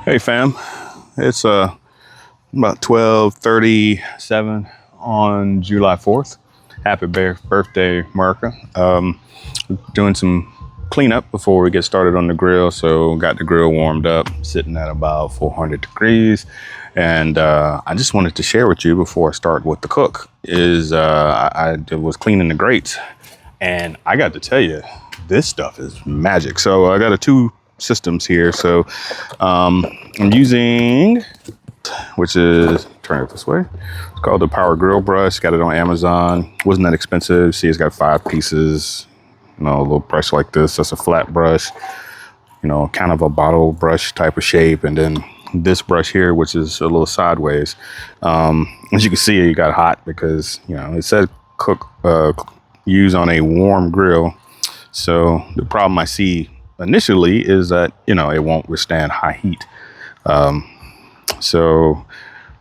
Hey fam, it's about 12:37 on July 4th. Happy birthday, America. Doing some cleanup before we get started on the grill. So got the grill warmed up, sitting at about 400 degrees. And I just wanted to share with you before I start with the cook is I was cleaning the grates, and I got to tell you, this stuff is magic. So I got two systems here. So I'm using, which is, turn it this way. It's called the Power Grill Brush. Got it on Amazon. Wasn't that expensive. See, it's got 5 pieces. You know, a little brush like this. That's a flat brush. You know, kind of a bottle brush type of shape. And then this brush here, which is a little sideways. As you can see, it got hot because, you know, it said use on a warm grill. So the problem I see initially is that, you know, it won't withstand high heat.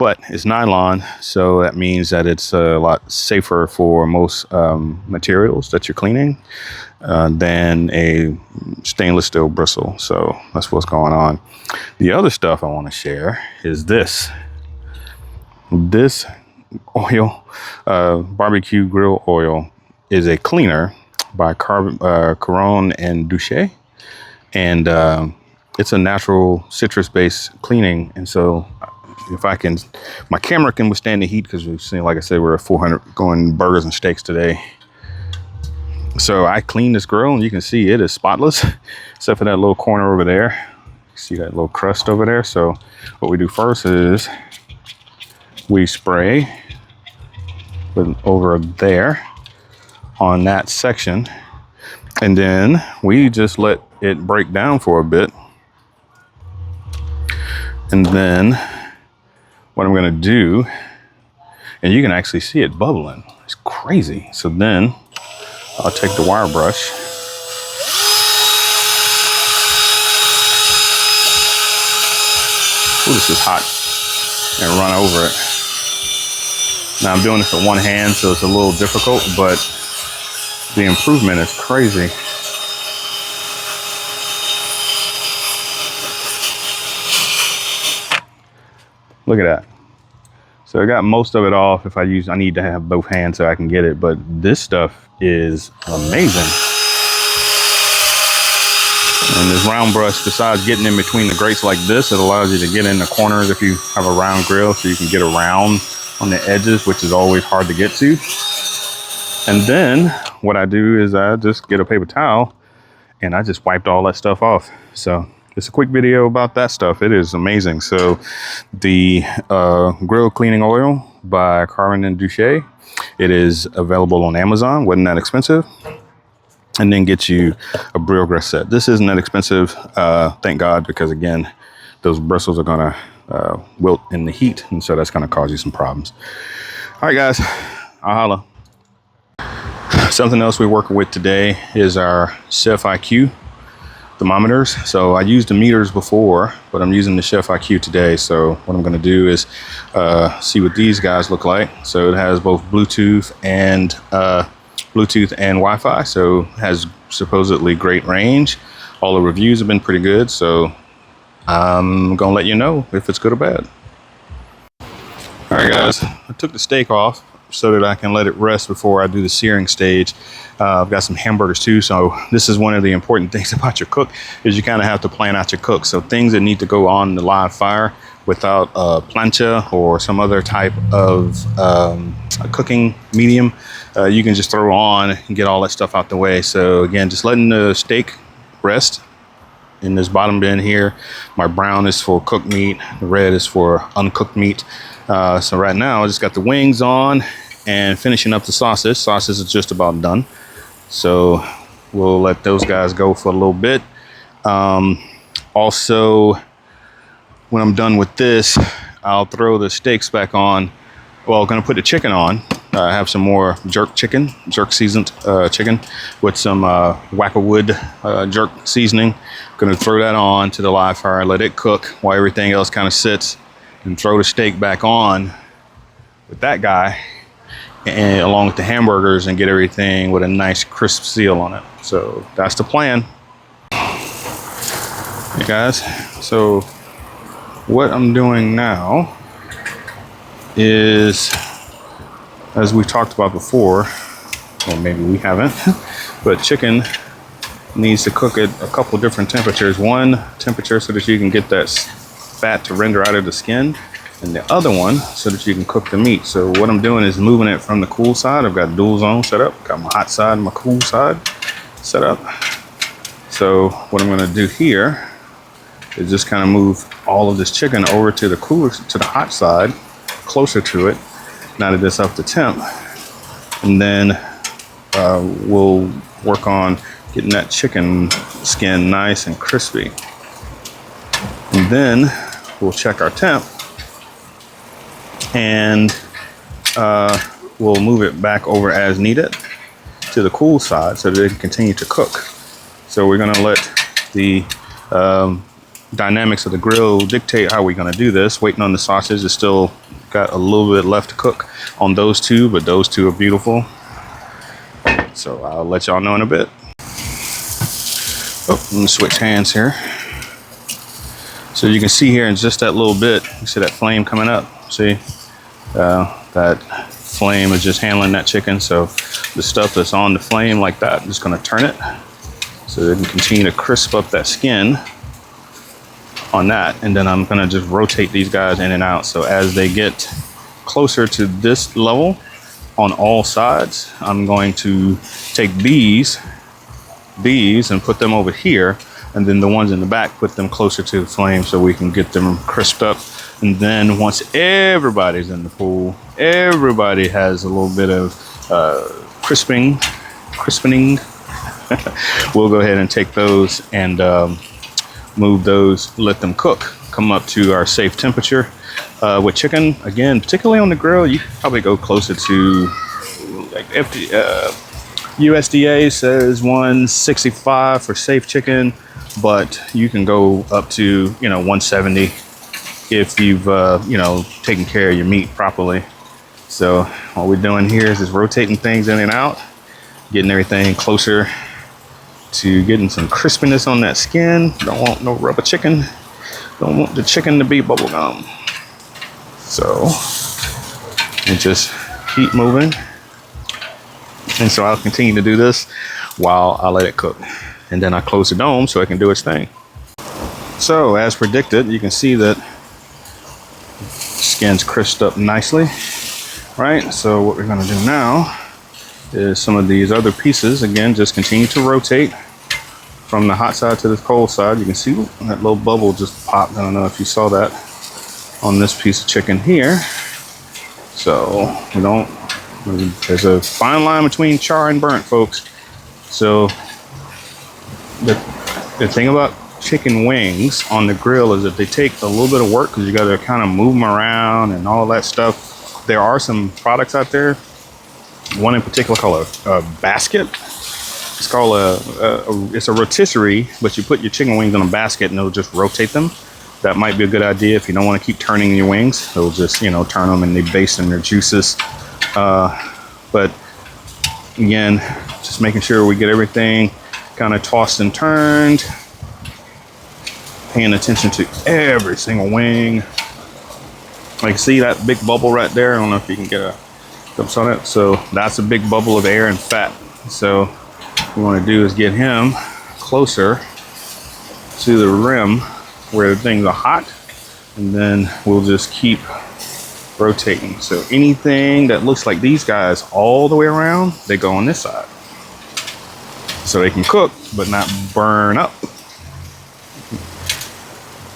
But it's nylon, so that means that it's a lot safer for most materials that you're cleaning than a stainless steel bristle. So that's what's going on. The other stuff I want to share is this oil, barbecue grill oil, is a cleaner by Caron and Duche, and it's a natural citrus-based cleaning. And so if I can, my camera can withstand the heat because we've seen, like I said, we're at 400 going burgers and steaks today. So I cleaned this grill and you can see it is spotless, except for that little corner over there. See that little crust over there? So what we do first is we spray over there on that section, and then we just let it break down for a bit. And then what I'm going to do, and you can actually see it bubbling. It's crazy. So then I'll take the wire brush. Oh, this is hot. And run over it. Now I'm doing this with one hand, so it's a little difficult, but the improvement is crazy. Look at that. So I got most of it off. If I need to have both hands so I can get it, but this stuff is amazing. And this round brush, besides getting in between the grates like this, it allows you to get in the corners if you have a round grill, so you can get around on the edges, which is always hard to get to. And then what I do is I just get a paper towel and I just wiped all that stuff off. So it's a quick video about that stuff. It is amazing. So the grill cleaning oil by Caron and Duche, it is available on Amazon. Wasn't that expensive. And then get you a Brillgress set. This isn't that expensive, thank God, because again, those bristles are gonna wilt in the heat, and so that's gonna cause you some problems. All right, guys, I'll holla. Something else we're working with today is our Chef IQ thermometers. So I used the meters before, but I'm using the Chef IQ today. So what I'm gonna do is see what these guys look like. So it has both Bluetooth and Wi-Fi, so has supposedly great range. All the reviews have been pretty good, so I'm gonna let you know if it's good or bad. All right, guys, I took the steak off so that I can let it rest before I do the searing stage. I've got some hamburgers too, so this is one of the important things about your cook, is you kind of have to plan out your cook. So things that need to go on the live fire without a plancha or some other type of a cooking medium, you can just throw on and get all that stuff out the way. So again, just letting the steak rest in this bottom bin here. My brown is for cooked meat, the red is for uncooked meat. So right now I just got the wings on and finishing up the sausage. Sausage is just about done, so we'll let those guys go for a little bit. Also, when I'm done with this, I'll throw the steaks back on. Well, I'm gonna put the chicken on. I have some more jerk seasoned chicken with some Wackerwood jerk seasoning. Gonna throw that on to the live fire, let it cook while everything else kind of sits, and throw the steak back on with that guy, and along with the hamburgers, and get everything with a nice crisp seal on it. So that's the plan. Hey guys, so what I'm doing now is, as we've talked about before, or maybe we haven't, but chicken needs to cook at a couple different temperatures. One temperature so that you can get that fat to render out of the skin, and the other one so that you can cook the meat. So what I'm doing is moving it from the cool side. I've got dual zone set up, got my hot side and my cool side set up. So what I'm going to do here is just kind of move all of this chicken over to the cooler, to the hot side, closer to it, now that it's up to temp. And then we'll work on getting that chicken skin nice and crispy. And then we'll check our temp, and we'll move it back over as needed to the cool side so that it can continue to cook. So we're going to let the dynamics of the grill dictate how we're going to do this. Waiting on the sausage. It's still got a little bit left to cook on those two, but those two are beautiful. So I'll let y'all know in a bit. Oh, let me switch hands here. So you can see here in just that little bit, you see that flame coming up. See, that flame is just handling that chicken. So the stuff that's on the flame like that, I'm just going to turn it so that it can continue to crisp up that skin on that. And then I'm going to just rotate these guys in and out. So as they get closer to this level on all sides, I'm going to take these and put them over here, and then the ones in the back, put them closer to the flame so we can get them crisped up. And then once everybody's in the pool, everybody has a little bit of crispening, we'll go ahead and take those and move those, let them cook, come up to our safe temperature. With chicken, again, particularly on the grill, you can probably go closer to like USDA says 165 for safe chicken, but you can go up to 170 if you've taken care of your meat properly. So what we're doing here is just rotating things in and out, getting everything closer to getting some crispiness on that skin. Don't want no rubber chicken. Don't want the chicken to be bubblegum. So and just keep moving. And so I'll continue to do this while I let it cook. And then I close the dome so it can do its thing. So as predicted, you can see that skin's crisped up nicely, right? So what we're gonna do now is some of these other pieces, again, just continue to rotate from the hot side to the cold side. You can see that little bubble just popped. I don't know if you saw that on this piece of chicken here. So there's a fine line between char and burnt, folks. So the thing about chicken wings on the grill is that they take a little bit of work because you got to kind of move them around and all that stuff. There are some products out there, one in particular called a basket. It's called it's a rotisserie, but you put your chicken wings in a basket and it'll just rotate them. That might be a good idea if you don't want to keep turning your wings. It'll just, turn them and they baste in their juices. But again, just making sure we get everything kind of tossed and turned, paying attention to every single wing. Like, see that big bubble right there? I don't know if you can get a glimpse on it. So that's a big bubble of air and fat. So what we want to do is get him closer to the rim where things are hot, and then we'll just keep rotating. So anything that looks like these guys all the way around, they go on this side so they can cook but not burn up.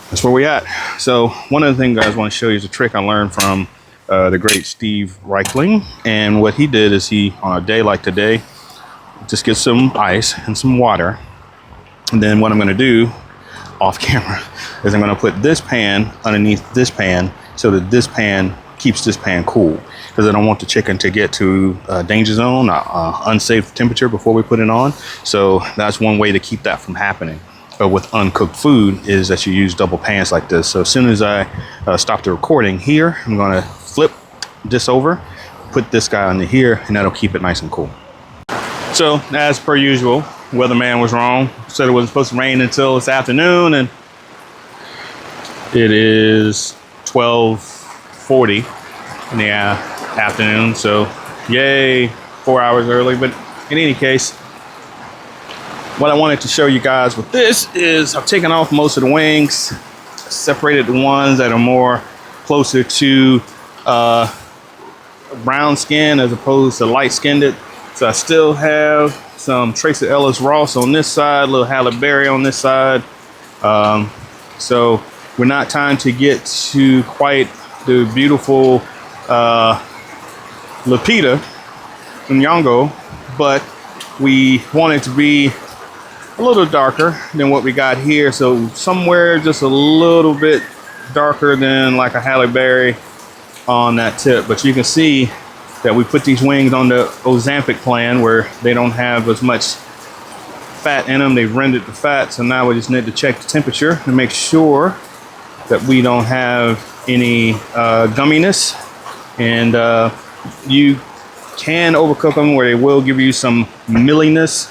That's where we at. So one of the things, guys, I want to show you is a trick I learned from the great Steve Reichling. And what he did is he, on a day like today, just get some ice and some water, and then what I'm going to do off camera is I'm going to put this pan underneath this pan so that this pan keeps this pan cool, because I don't want the chicken to get to danger zone, unsafe temperature before we put it on. So that's one way to keep that from happening. But with uncooked food is that you use double pans like this. So as soon as I stop the recording here, I'm going to flip this over, put this guy under here, and that'll keep it nice and cool. So as per usual, weatherman was wrong. Said it wasn't supposed to rain until this afternoon, and It is 12:40 in the afternoon, so yay, 4 hours early. But in any case, what I wanted to show you guys with this is I've taken off most of the wings, separated the ones that are more closer to brown skin as opposed to light skinned. So I still have some Tracy Ellis Ross on this side, little Halle Berry on this side. So we're not trying to get to quite the beautiful Lupita Nyong'o, but we want it to be a little darker than what we got here. So somewhere just a little bit darker than like a Halle Berry on that tip. But you can see that we put these wings on the Ozempic plan where they don't have as much fat in them. They've rendered the fat. So now we just need to check the temperature to make sure that we don't have any gumminess. And you can overcook them where they will give you some milliness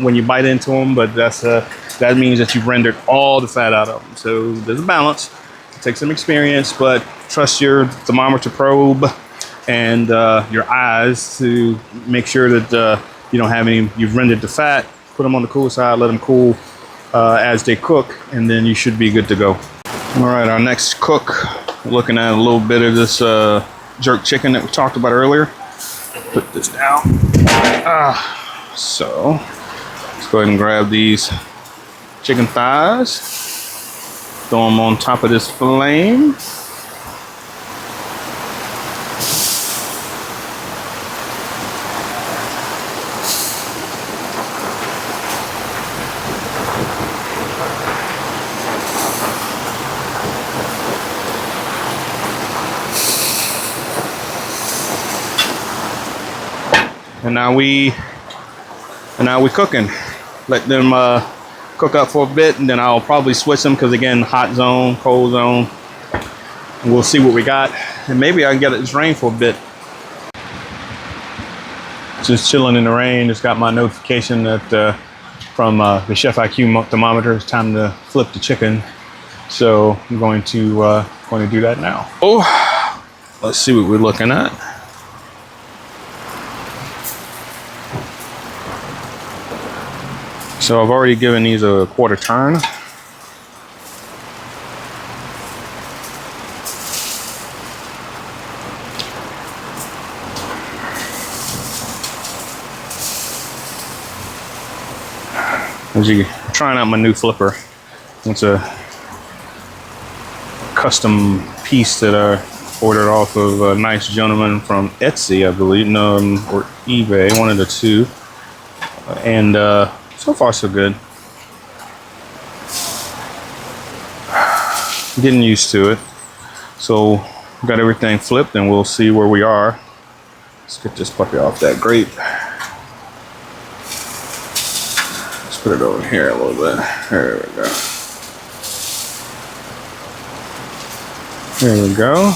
when you bite into them, but that means that you've rendered all the fat out of them. So there's a balance. It takes some experience, but trust your thermometer probe and your eyes to make sure that you don't have any, you've rendered the fat. Put them on the cool side, let them cool as they cook, and then you should be good to go. All right, our next cook, we're looking at a little bit of this jerk chicken that we talked about earlier. Put this down. So let's go ahead and grab these chicken thighs, throw them on top of this flame. And now we cooking. Let them cook up for a bit, and then I'll probably switch them because again, hot zone, cold zone. And we'll see what we got, and maybe I can get it drain for a bit. Just chilling in the rain. Just got my notification that from the Chef IQ thermometer. It's time to flip the chicken. So I'm going to do that now. Oh, let's see what we're looking at. So I've already given these a quarter turn. As you're trying out my new flipper, it's a custom piece that I ordered off of a nice gentleman from Etsy, I believe, or eBay, one of the two. And so far, so good. Getting used to it. So, got everything flipped, and we'll see where we are. Let's get this puppy off that grate. Let's put it over here a little bit. There we go. There we go.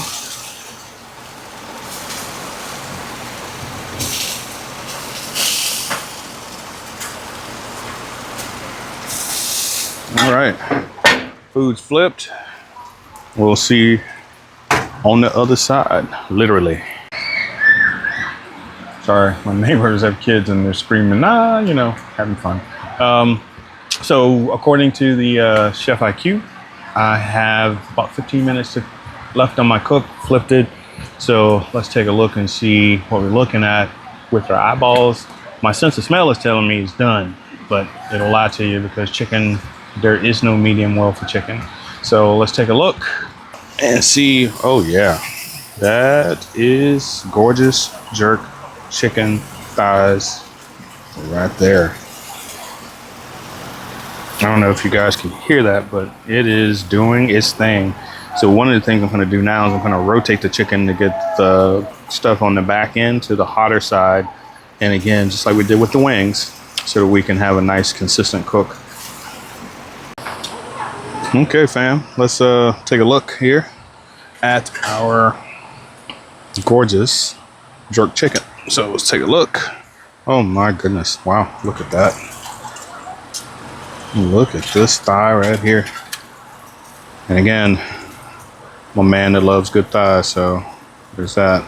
All right, food's flipped. We'll see on the other side, literally. Sorry, my neighbors have kids and they're screaming, having fun. So according to the Chef IQ, I have about 15 minutes left on my cook, flipped it. So let's take a look and see what we're looking at with our eyeballs. My sense of smell is telling me it's done, but it'll lie to you because chicken, there is no medium well for chicken. So let's take a look and see. Oh yeah, that is gorgeous jerk chicken thighs right there. I don't know if you guys can hear that, but it is doing its thing. So one of the things I'm going to do now is I'm going to rotate the chicken to get the stuff on the back end to the hotter side. And again, just like we did with the wings, so that we can have a nice consistent cook. Okay, fam, let's take a look here at our gorgeous jerk chicken. So let's take a look. Oh my goodness, wow, look at that. Look at this thigh right here. And again, I'm a man that loves good thighs, so there's that.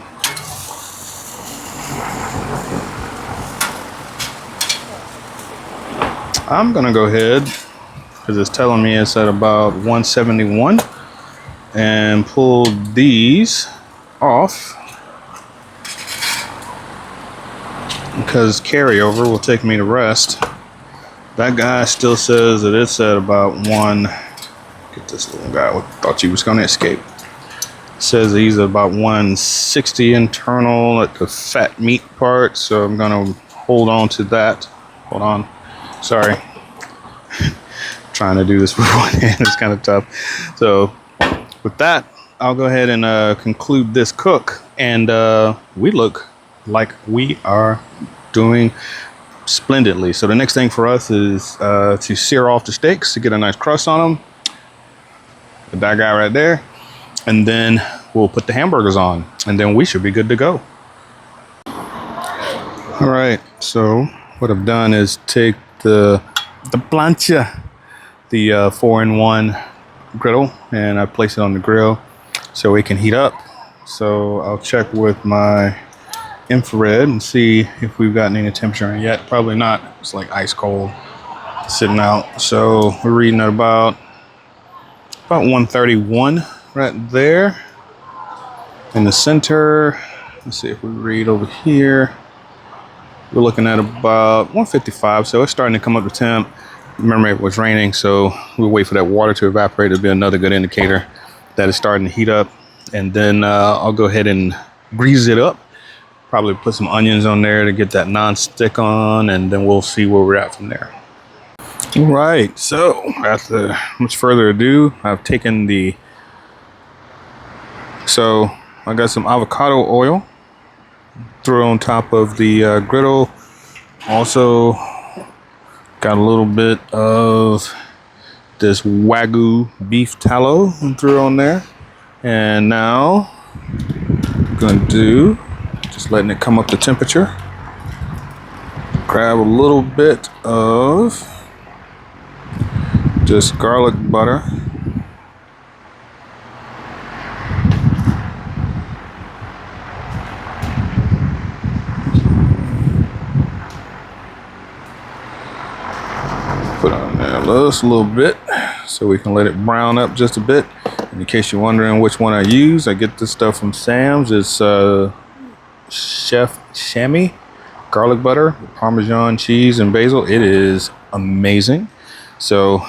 I'm gonna go ahead, because it's telling me it's at about 171, and pull these off, because carryover will take me to rest. That guy still says that it's at about one. Get this little guy. I thought you was gonna escape. Says he's about 160 internal at the fat meat part, so I'm gonna hold on to that. Hold on. Sorry. Trying to do this with one hand is kind of tough. So with that, I'll go ahead and conclude this cook, and we look like we are doing splendidly. So the next thing for us is to sear off the steaks to get a nice crust on them. That guy right there. And then we'll put the hamburgers on, and then we should be good to go. All right, so what I've done is take the plancha, the 4-in-1 griddle, and I place it on the grill so it can heat up. So I'll check with my infrared and see if we've gotten any temperature in yet. Probably not. It's like ice cold sitting out. So we're reading at about 131 right there in the center. Let's see if we read over here. We're looking at about 155, so it's starting to come up to temp. Remember, it was raining, so we'll wait for that water to evaporate. It'll be another good indicator that it's starting to heat up. And then I'll go ahead and grease it up. Probably put some onions on there to get that non-stick on, and then we'll see where we're at from there. All right, so after much further ado, I've taken so I got some avocado oil, threw it on top of the griddle. Also got a little bit of this Wagyu beef tallow and threw it on there. And now I'm gonna do, just letting it come up to temperature. Grab a little bit of just garlic butter. Put on there just a little bit so we can let it brown up just a bit. And in case you're wondering which one I use, I get this stuff from Sam's. It's Chef Chamois garlic butter, Parmesan cheese, and basil. It is amazing. So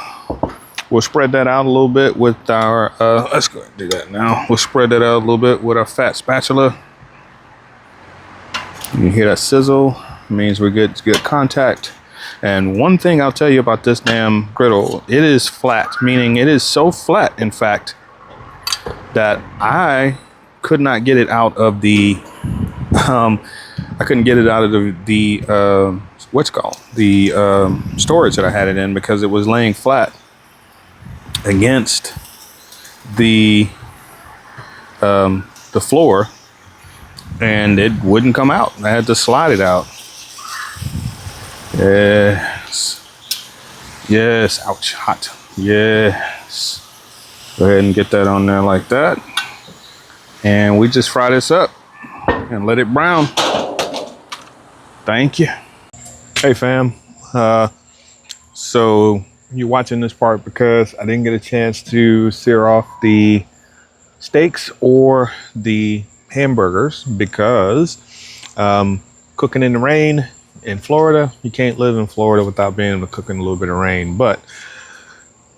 we'll spread that out a little bit with our, let's go ahead and do that now. We'll spread that out a little bit with our fat spatula. You hear that sizzle? It means we get good contact. And one thing I'll tell you about this damn griddle, it is flat, meaning it is so flat, in fact, that I could not get it out of the, I couldn't get it out of the what's it called? The storage that I had it in, because it was laying flat against the floor, and it wouldn't come out. I had to slide it out. Yes. Yes. Ouch. Hot. Yes. Go ahead and get that on there like that. And we just fry this up and let it brown. Thank you. Hey fam. So you're watching this part because I didn't get a chance to sear off the steaks or the hamburgers because cooking in the rain in Florida, you can't live in Florida without being able to cook in a little bit of rain. But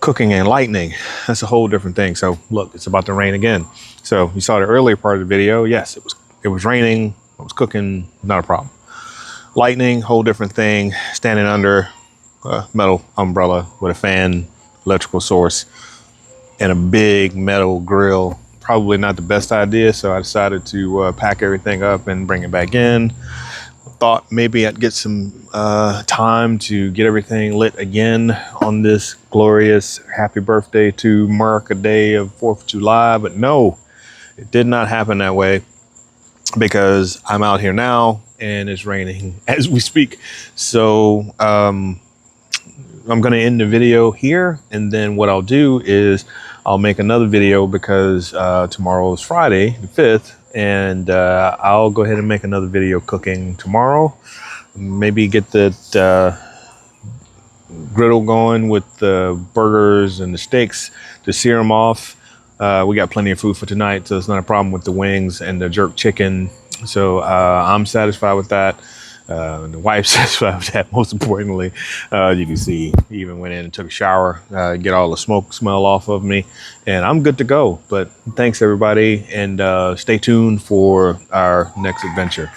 cooking and lightning, that's a whole different thing. So look, it's about to rain again. So you saw the earlier part of the video. Yes, it was raining. I was cooking, not a problem. Lightning, whole different thing. Standing under a metal umbrella with a fan, electrical source, and a big metal grill. Probably not the best idea. So I decided to pack everything up and bring it back in. Thought maybe I'd get some time to get everything lit again on this glorious happy birthday to America Day of 4th of July. But no, it did not happen that way because I'm out here now and it's raining as we speak. So I'm going to end the video here. And then what I'll do is I'll make another video because tomorrow is Friday the 5th, and I'll go ahead and make another video cooking tomorrow. Maybe get the griddle going with the burgers and the steaks to sear them off. We got plenty of food for tonight, so it's not a problem with the wings and the jerk chicken. So I'm satisfied with that. The wife's satisfied with that, most importantly. You can see, he even went in and took a shower, get all the smoke smell off of me, and I'm good to go. But thanks, everybody, and stay tuned for our next adventure.